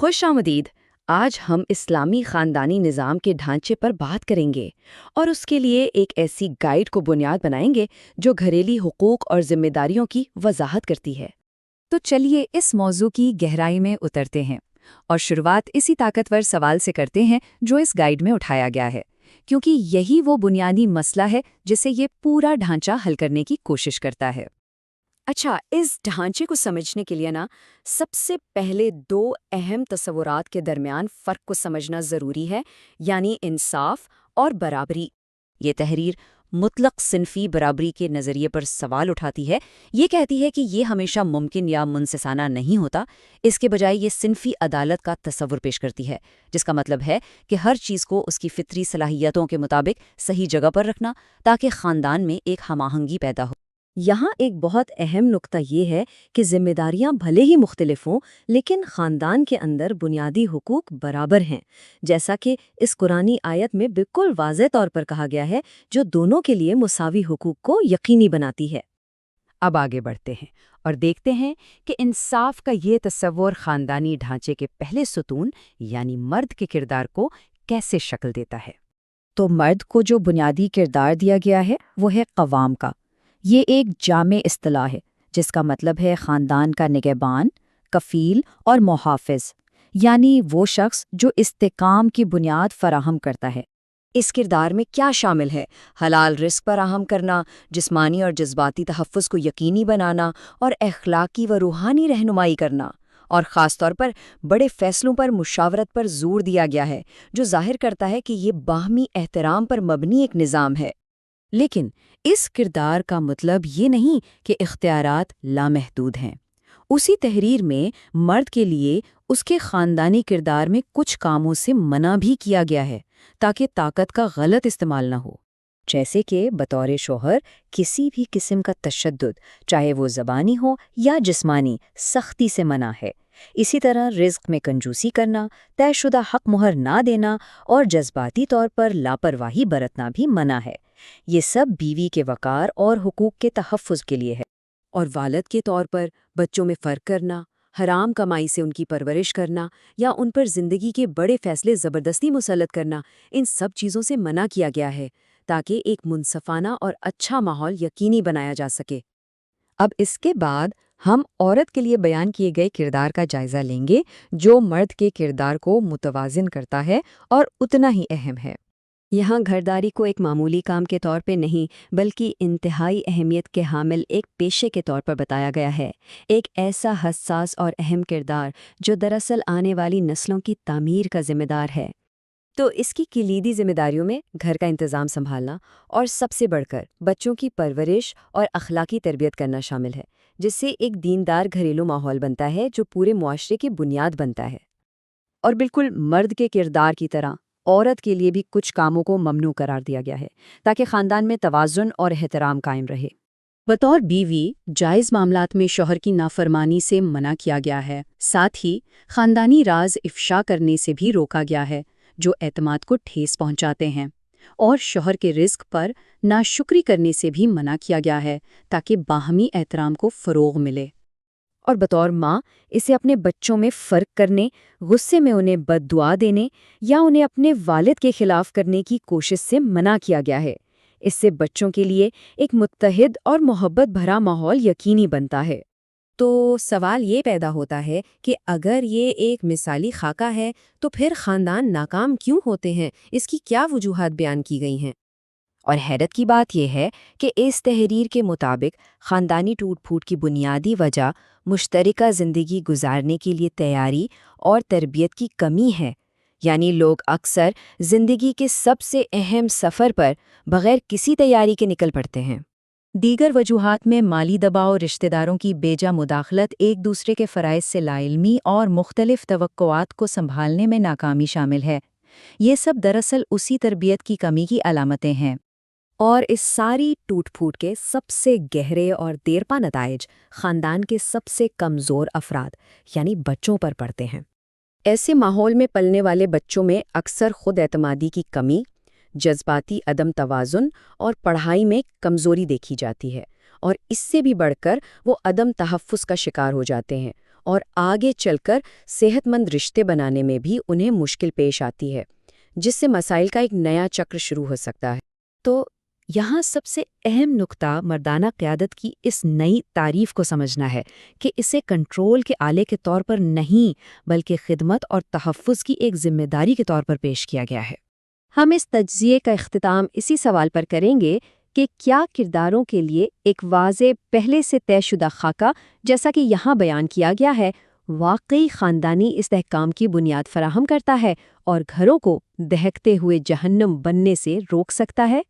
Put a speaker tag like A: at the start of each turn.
A: خوش آمدید۔ آج ہم اسلامی خاندانی نظام کے ڈھانچے پر بات کریں گے اور اس کے لیے ایک ایسی گائیڈ کو بنیاد بنائیں گے جو گھریلو حقوق اور ذمہ داریوں کی وضاحت کرتی ہے۔
B: تو چلیے اس موضوع کی گہرائی میں اترتے ہیں اور شروعات اسی طاقتور سوال سے کرتے ہیں جو اس گائیڈ میں اٹھایا گیا ہے، کیونکہ یہی وہ بنیادی مسئلہ ہے جسے یہ پورا ڈھانچہ حل کرنے کی کوشش کرتا ہے۔
A: اچھا، اس ڈھانچے کو سمجھنے کے لیے سب سے پہلے دو اہم تصورات کے درمیان فرق کو سمجھنا ضروری ہے، یعنی انصاف اور برابری۔ یہ تحریر مطلق صنفی برابری کے نظریے پر سوال اٹھاتی ہے۔ یہ کہتی ہے کہ یہ ہمیشہ ممکن یا منصفانہ نہیں ہوتا، اس کے بجائے یہ صنفی عدالت کا تصور پیش کرتی ہے، جس کا مطلب ہے کہ ہر چیز کو اس کی فطری صلاحیتوں کے مطابق صحیح جگہ پر رکھنا تاکہ خاندان میں ایک ہم آہنگی پیدا ہو۔ یہاں ایک بہت اہم نقطہ یہ ہے کہ ذمہ داریاں بھلے ہی مختلف ہوں، لیکن خاندان کے اندر بنیادی حقوق برابر ہیں، جیسا کہ اس قرآنی آیت میں بالکل واضح طور پر کہا گیا ہے، جو دونوں کے لیے مساوی حقوق کو یقینی بناتی ہے۔
B: اب آگے بڑھتے ہیں اور دیکھتے ہیں کہ انصاف کا یہ تصور خاندانی ڈھانچے کے پہلے ستون یعنی مرد کے کردار کو کیسے شکل دیتا ہے۔
C: تو مرد کو جو بنیادی کردار دیا گیا ہے وہ ہے قوام کا۔ یہ ایک جامع اصطلاح ہے جس کا مطلب ہے خاندان کا نگہبان، کفیل اور محافظ، یعنی وہ شخص جو استحکام کی بنیاد فراہم کرتا ہے۔
A: اس کردار میں کیا شامل ہے؟ حلال رزق فراہم کرنا، جسمانی اور جذباتی تحفظ کو یقینی بنانا اور اخلاقی و روحانی رہنمائی کرنا، اور خاص طور پر بڑے فیصلوں پر مشاورت پر زور دیا گیا ہے، جو ظاہر کرتا ہے کہ یہ باہمی احترام پر مبنی ایک نظام ہے۔
B: لیکن اس کردار کا مطلب یہ نہیں کہ اختیارات لامحدود ہیں۔ اسی تحریر میں مرد کے لیے اس کے خاندانی کردار میں کچھ کاموں سے منع بھی کیا گیا ہے تاکہ طاقت کا غلط استعمال نہ ہو،
C: جیسے کہ بطور شوہر کسی بھی قسم کا تشدد، چاہے وہ زبانی ہو یا جسمانی، سختی سے منع ہے۔ اسی طرح رزق میں کنجوسی کرنا، طے شدہ حق مہر نہ دینا اور جذباتی طور پر لاپرواہی برتنا بھی منع ہے۔ یہ سب بیوی کے وقار اور حقوق کے تحفظ کے لیے ہے۔
A: اور والد کے طور پر بچوں میں فرق کرنا، حرام کمائی سے ان کی پرورش کرنا یا ان پر زندگی کے بڑے فیصلے زبردستی مسلط کرنا، ان سب چیزوں سے منع کیا گیا ہے تاکہ ایک منصفانہ اور اچھا ماحول یقینی بنایا جا سکے۔
B: اب اس کے بعد ہم عورت کے لیے بیان کیے گئے کردار کا جائزہ لیں گے، جو مرد کے کردار کو متوازن کرتا ہے اور اتنا ہی اہم ہے۔
A: یہاں گھرداری کو ایک معمولی کام کے طور پہ نہیں بلکہ انتہائی اہمیت کے حامل ایک پیشے کے طور پر بتایا گیا ہے، ایک ایسا حساس اور اہم کردار جو دراصل آنے والی نسلوں کی تعمیر کا ذمہ دار ہے۔ تو اس کی کلیدی ذمہ داریوں میں گھر کا انتظام سنبھالنا اور سب سے بڑھ کر بچوں کی پرورش اور اخلاقی تربیت کرنا شامل ہے، جس سے ایک دیندار گھریلو ماحول بنتا ہے جو پورے معاشرے کی بنیاد بنتا ہے۔ اور بالکل مرد کے کردار کی طرح عورت کے لیے بھی کچھ کاموں کو ممنوع قرار دیا گیا ہے تاکہ خاندان میں توازن اور احترام قائم رہے۔
B: بطور بیوی جائز معاملات میں شوہر کی نافرمانی سے منع کیا گیا ہے، ساتھ ہی خاندانی راز افشا کرنے سے بھی روکا گیا ہے جو اعتماد کو ٹھیس پہنچاتے ہیں، اور شوہر کے رزق پر ناشکری کرنے سے بھی منع کیا گیا ہے تاکہ باہمی احترام کو فروغ ملے۔
A: اور بطور ماں اسے اپنے بچوں میں فرق کرنے، غصے میں انہیں بد دعا دینے یا انہیں اپنے والد کے خلاف کرنے کی کوشش سے منع کیا گیا ہے۔ اس سے بچوں کے لیے ایک متحد اور محبت بھرا ماحول یقینی بنتا ہے۔ تو سوال یہ پیدا ہوتا ہے کہ اگر یہ ایک مثالی خاکہ ہے تو پھر خاندان ناکام کیوں ہوتے ہیں؟ اس کی کیا وجوہات بیان کی گئی ہیں؟ اور حیرت کی بات یہ ہے کہ اس تحریر کے مطابق خاندانی ٹوٹ پھوٹ کی بنیادی وجہ مشترکہ زندگی گزارنے کے لیے تیاری اور تربیت کی کمی ہے، یعنی لوگ اکثر زندگی کے سب سے اہم سفر پر بغیر کسی تیاری کے نکل پڑتے ہیں۔
B: دیگر وجوہات میں مالی دباؤ، رشتہ داروں کی بیجا مداخلت، ایک دوسرے کے فرائض سے لاعلمی اور مختلف توقعات کو سنبھالنے میں ناکامی شامل ہے۔ یہ سب دراصل اسی تربیت کی کمی کی علامتیں ہیں۔
A: اور اس ساری ٹوٹ پھوٹ کے سب سے گہرے اور دیرپا نتائج خاندان کے سب سے کمزور افراد یعنی بچوں پر پڑتے ہیں۔ ایسے ماحول میں پلنے والے بچوں میں اکثر خود اعتمادی کی کمی، جذباتی عدم توازن اور پڑھائی میں کمزوری دیکھی جاتی ہے، اور اس سے بھی بڑھ کر وہ عدم تحفظ کا شکار ہو جاتے ہیں اور آگے چل کر صحت مند رشتے بنانے میں بھی انہیں مشکل پیش آتی ہے، جس سے مسائل کا ایک نیا چکر شروع ہو سکتا ہے۔
C: تو یہاں سب سے اہم نقطہ مردانہ قیادت کی اس نئی تعریف کو سمجھنا ہے کہ اسے کنٹرول کے آلے کے طور پر نہیں بلکہ خدمت اور تحفظ کی ایک ذمہ داری کے طور پر پیش کیا گیا ہے۔
B: ہم اس تجزیے کا اختتام اسی سوال پر کریں گے کہ کیا کرداروں کے لیے ایک واضح پہلے سے طے شدہ خاکہ جیسا کہ یہاں بیان کیا گیا ہے واقعی خاندانی استحکام کی بنیاد فراہم کرتا ہے اور گھروں کو دہکتے ہوئے جہنم بننے سے روک سکتا ہے؟